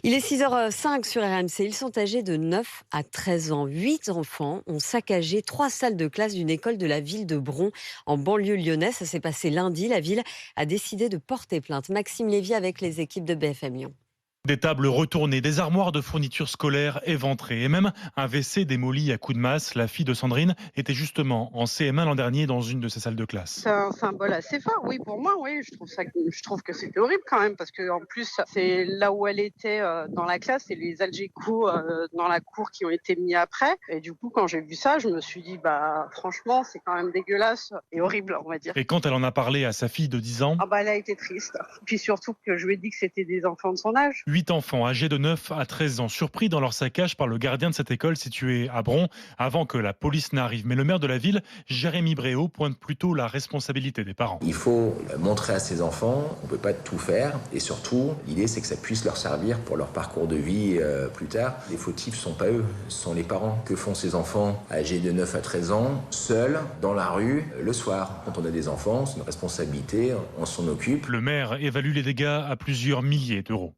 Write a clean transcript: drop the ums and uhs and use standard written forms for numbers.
Il est 6h05 sur RMC. Ils sont âgés de 9 à 13 ans. 8 enfants ont saccagé 3 salles de classe d'une école de la ville de Bron, en banlieue lyonnaise. Ça s'est passé lundi. La ville a décidé de porter plainte. Maxime Lévy avec les équipes de BFM Lyon. Des tables retournées, des armoires de fournitures scolaires éventrées et même un WC démoli à coups de masse. La fille de Sandrine était justement en CM1 l'an dernier dans une de ses salles de classe. C'est un symbole assez fort, oui, pour moi, oui. Je trouve que c'était horrible quand même, parce que en plus, c'est là où elle était dans la classe et les algécos dans la cour qui ont été mis après. Et du coup, quand j'ai vu ça, je me suis dit, franchement, c'est quand même dégueulasse et horrible, on va dire. Et quand elle en a parlé à sa fille de 10 ans, Elle a été triste. Puis surtout que je lui ai dit que c'était des enfants de son âge. 8 enfants âgés de 9 à 13 ans, surpris dans leur saccage par le gardien de cette école située à Bron, avant que la police n'arrive. Mais le maire de la ville, Jérémy Bréau, pointe plutôt la responsabilité des parents. Il faut montrer à ces enfants qu'on ne peut pas tout faire. Et surtout, l'idée, c'est que ça puisse leur servir pour leur parcours de vie plus tard. Les fautifs ne sont pas eux, ce sont les parents. Que font ces enfants âgés de 9 à 13 ans, seuls, dans la rue, le soir? Quand on a des enfants, c'est une responsabilité, on s'en occupe. Le maire évalue les dégâts à plusieurs milliers d'euros.